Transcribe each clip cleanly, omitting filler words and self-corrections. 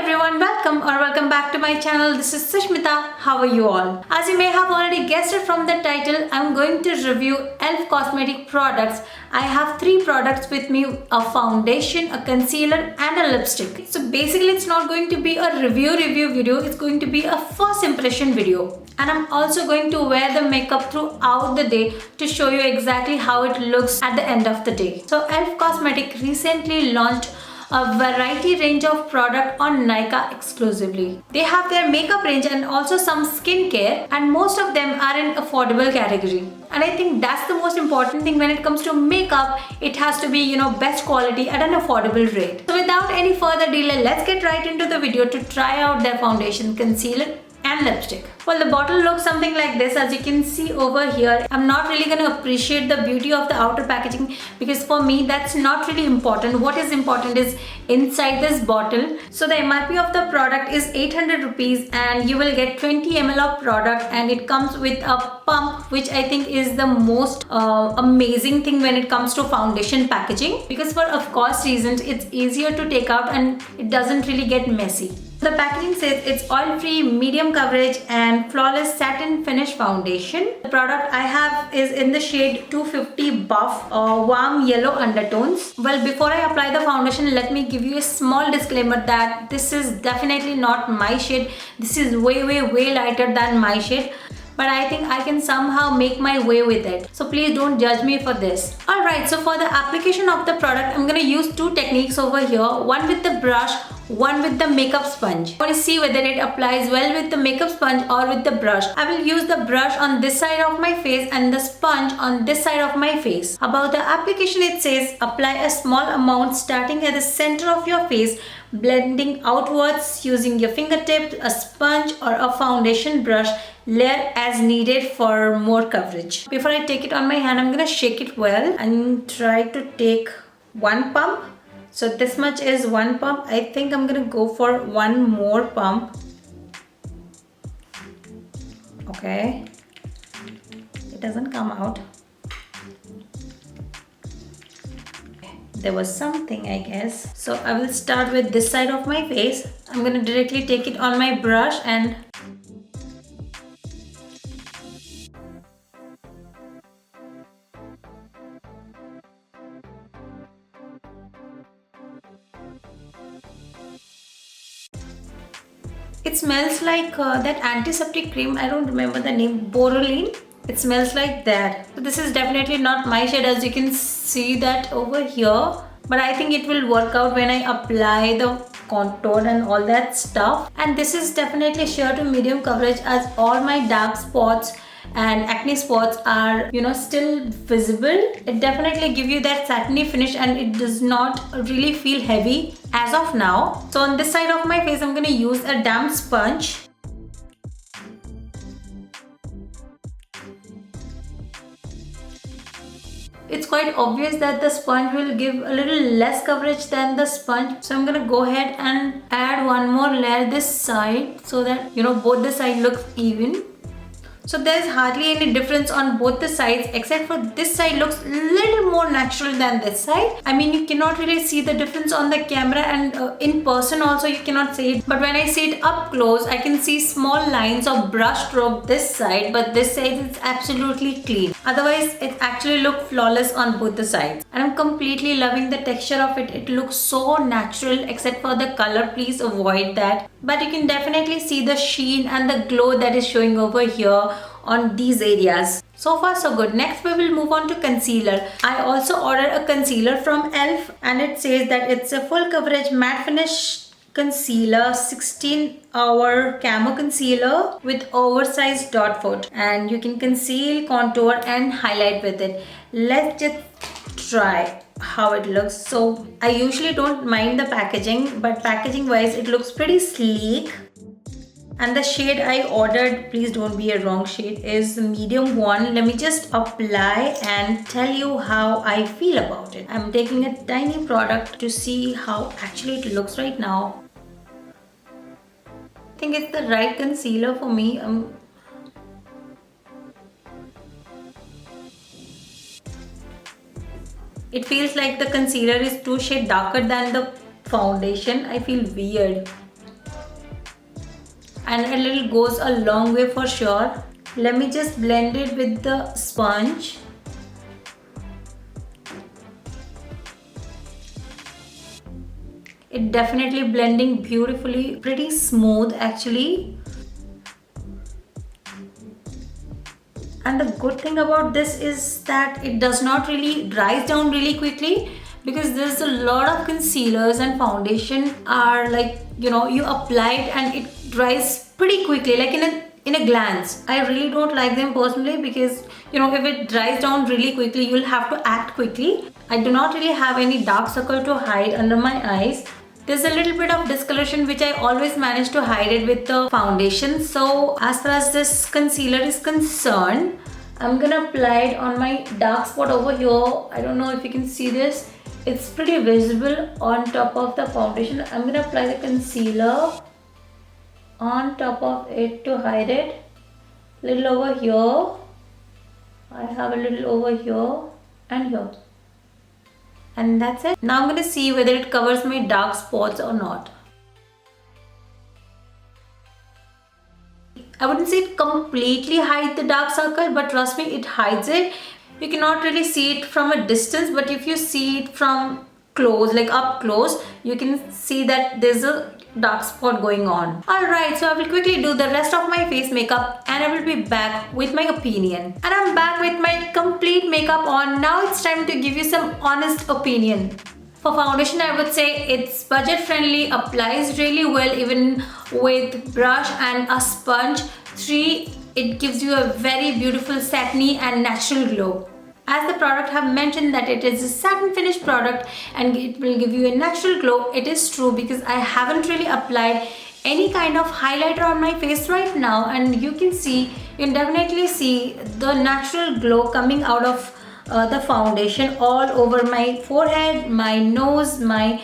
everyone, welcome back to my channel. This is Sushmita. How are you all? As you may have already guessed it from the title, I'm going to review e.l.f. cosmetic products. I have 3 products with me, a foundation, a concealer and a lipstick. So basically it's not going to be a review video, it's going to be a first impression video. And I'm also going to wear the makeup throughout the day to show you exactly how it looks at the end of the day. So e.l.f. Cosmetic recently launched a variety range of product on Nykaa exclusively. They have their makeup range and also some skincare, and most of them are in affordable category. And I think that's the most important thing when it comes to makeup. It has to be, best quality at an affordable rate. So without any further delay, let's get right into the video to try out their foundation, concealer and lipstick. Well, the bottle looks something like this, as you can see over here. I'm not really going to appreciate the beauty of the outer packaging because for me that's not really important. What is important is inside this bottle. So the MRP of the product is 800 rupees and you will get 20 ml of product, and it comes with a pump, which I think is the most amazing thing when it comes to foundation packaging, because for of course reasons it's easier to take out and it doesn't really get messy. The packaging says it's oil-free, medium coverage and flawless satin finish foundation. The product I have is in the shade 250 Buff, warm yellow undertones. Well, before I apply the foundation, let me give you a small disclaimer that this is definitely not my shade. This is way lighter than my shade, but I think I can somehow make my way with it. So please don't judge me for this. Alright, so for the application of the product, I'm gonna use 2 techniques over here. One with the brush, one with the makeup sponge. I want to see whether it applies well with the makeup sponge or with the brush. I will use the brush on this side of my face and the sponge on this side of my face. About the application, it says apply a small amount starting at the center of your face, blending outwards using your fingertip, a sponge or a foundation brush. Layer as needed for more coverage. Before I take it on my hand, I'm gonna shake it well and try to take one pump. So this much is one pump. I think I'm gonna go for one more pump. Okay, it doesn't come out. There was something, I guess. So I will start with this side of my face. I'm gonna directly take it on my brush and it smells like that antiseptic cream. I don't remember the name. Bourolin. It smells like that. So this is definitely not my shade, as you can see that over here. But I think it will work out when I apply the contour and all that stuff. And this is definitely sheer to medium coverage, as all my dark spots and acne spots are still visible. It definitely gives you that satiny finish and it does not really feel heavy as of now. So on this side of my face, I'm going to use a damp sponge. It's quite obvious that the sponge will give a little less coverage than the sponge. So I'm going to go ahead and add one more layer this side so that both the sides look even. So there's hardly any difference on both the sides, except for this side looks a little more natural than this side. I mean, you cannot really see the difference on the camera, and in person also you cannot see it. But when I see it up close, I can see small lines of brush stroke this side, but this side is absolutely clean. Otherwise, it actually looks flawless on both the sides. And I'm completely loving the texture of it. It looks so natural, except for the color. Please avoid that. But you can definitely see the sheen and the glow that is showing over here on these areas. So far so good. Next we will move on to concealer. I also ordered a concealer from e.l.f. and it says that it's a full coverage matte finish concealer, 16-hour camo concealer with oversized dot foot, and you can conceal, contour and highlight with it. Let's just try how it looks. So I usually don't mind the packaging, but packaging wise it looks pretty sleek. And the shade I ordered, please don't be a wrong shade, is medium 1. Let me just apply and tell you how I feel about it. I'm taking a tiny product to see how actually it looks right now. I think it's the right concealer for me. It feels like the concealer is 2 shades darker than the foundation. I feel weird. and a little goes a long way for sure. Let me just blend it with the sponge. It definitely blending beautifully, pretty smooth actually. And the good thing about this is that it does not really dries down really quickly, because there's a lot of concealers and foundation are like, you apply it and it dries pretty quickly, like in a glance. I really don't like them personally, because if it dries down really quickly, you'll have to act quickly. I do not really have any dark circle to hide under my eyes. There's a little bit of discoloration which I always manage to hide it with the foundation. So as far as this concealer is concerned, I'm gonna apply it on my dark spot over here. I don't know if you can see this. It's pretty visible on top of the foundation. I'm gonna apply the concealer on top of it to hide it. Little over here. I have a little over here and here. And that's it. Now I'm going to see whether it covers my dark spots or not. I wouldn't say it completely hides the dark circle, but trust me, it hides it. You cannot really see it from a distance, but if you see it from close, like up close, you can see that there's a dark spot going on. Alright, so I will quickly do the rest of my face makeup and I will be back with my opinion. And I'm back with my complete makeup on. Now it's time to give you some honest opinion. For foundation, I would say it's budget friendly, applies really well even with brush and a sponge. 3, it gives you a very beautiful satiny and natural glow. As the product have mentioned that it is a satin finish product and it will give you a natural glow, it is true, because I haven't really applied any kind of highlighter on my face right now, and you can definitely see the natural glow coming out of the foundation all over my forehead, my nose, my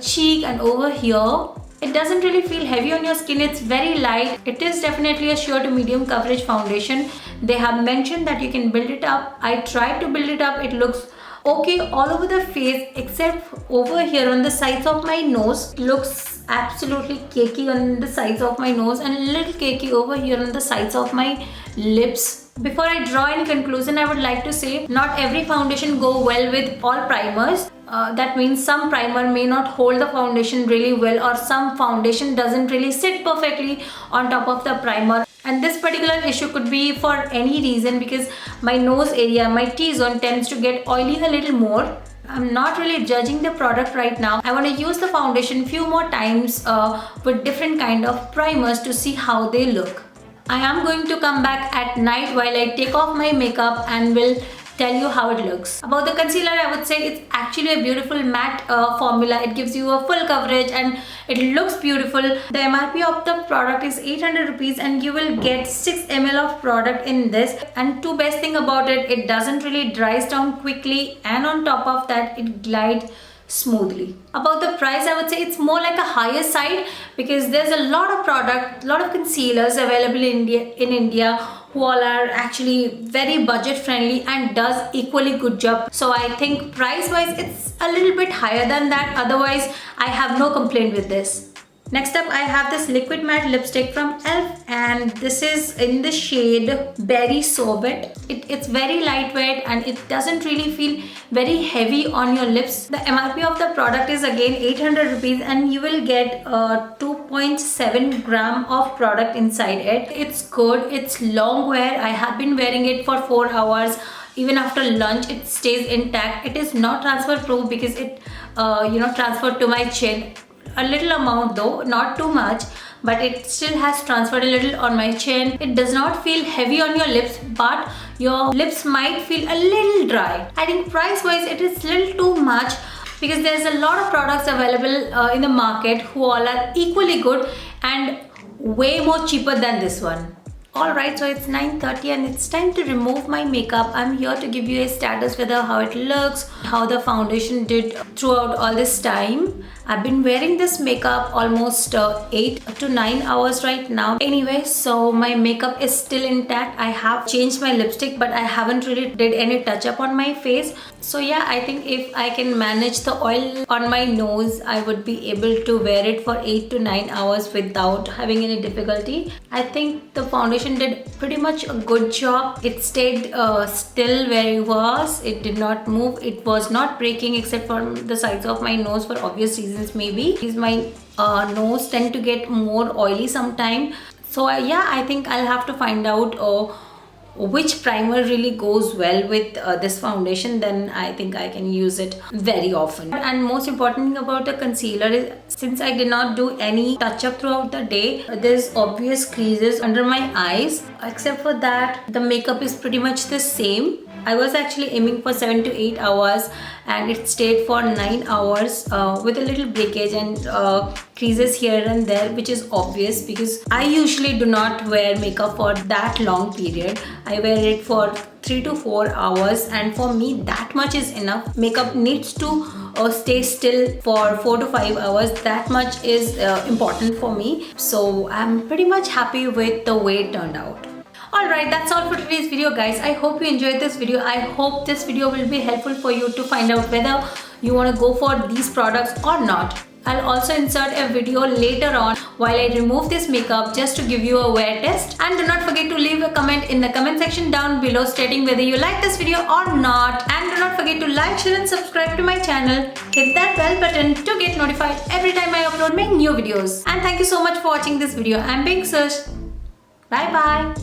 cheek, and over here. It doesn't really feel heavy on your skin. It's very light. It is definitely a sheer to medium coverage foundation. They have mentioned that you can build it up. I tried to build it up. It looks okay all over the face, except over here on the sides of my nose. It looks absolutely cakey on the sides of my nose and a little cakey over here on the sides of my lips. Before I draw any conclusion, I would like to say not every foundation go well with all primers. That means some primer may not hold the foundation really well, or some foundation doesn't really sit perfectly on top of the primer. And this particular issue could be for any reason, because my nose area, my T-zone tends to get oily a little more. I'm not really judging the product right now. I want to use the foundation few more times with different kind of primers to see how they look. I am going to come back at night while I take off my makeup and will tell you how it looks. About the concealer, I would say it's actually a beautiful matte formula. It gives you a full coverage and it looks beautiful. The MRP of the product is 800 rupees and you will get 6 ml of product in this. And two best thing about it, it doesn't really dries down quickly, and on top of that it glides smoothly. About the price, I would say it's more like a higher side, because there's a lot of product, lot of concealers available in India who all are actually very budget friendly and does equally good job. So I think price wise it's a little bit higher than that. Otherwise I have no complaint with this. Next up, I have this liquid matte lipstick from e.l.f. and this is in the shade Berry Sorbet. It's very lightweight and it doesn't really feel very heavy on your lips. The MRP of the product is again 800 rupees and you will get 2.7 gram of product inside it. It's good, it's long wear. I have been wearing it for 4 hours. Even after lunch, it stays intact. It is not transfer proof because it transferred to my chin. A little amount though, not too much, but it still has transferred a little on my chin. It does not feel heavy on your lips, but your lips might feel a little dry. I think price wise it is little too much, because there's a lot of products available in the market who all are equally good and way more cheaper than this one. Alright, so it's 9:30 and it's time to remove my makeup. I'm here to give you a status whether how it looks, how the foundation did throughout all this time. I've been wearing this makeup almost 8 to 9 hours right now. Anyway, so my makeup is still intact. I have changed my lipstick, but I haven't really did any touch up on my face. So yeah, I think if I can manage the oil on my nose, I would be able to wear it for 8 to 9 hours without having any difficulty. I think the foundation did pretty much a good job. It stayed still where it was. It did not move. It was not breaking except for the sides of my nose for obvious reasons maybe. Because my nose tend to get more oily sometime. So yeah, I think I'll have to find out which primer really goes well with this foundation. Then I think I can use it very often. And most important thing about the concealer is, since I did not do any touch up throughout the day, there's obvious creases under my eyes. Except for that, the makeup is pretty much the same. I was actually aiming for 7 to 8 hours and it stayed for 9 hours with a little breakage and creases here and there, which is obvious because I usually do not wear makeup for that long period. I wear it for 3 to 4 hours, and for me that much is enough. Makeup needs to stay still for 4 to 5 hours. That much is important for me. So I'm pretty much happy with the way it turned out. Alright, that's all for today's video, guys. I hope you enjoyed this video. I hope this video will be helpful for you to find out whether you want to go for these products or not. I'll also insert a video later on while I remove this makeup just to give you a wear test. And do not forget to leave a comment in the comment section down below stating whether you like this video or not. And do not forget to like, share and subscribe to my channel. Hit that bell button to get notified every time I upload my new videos. And thank you so much for watching this video. I'm being Sush. Bye bye.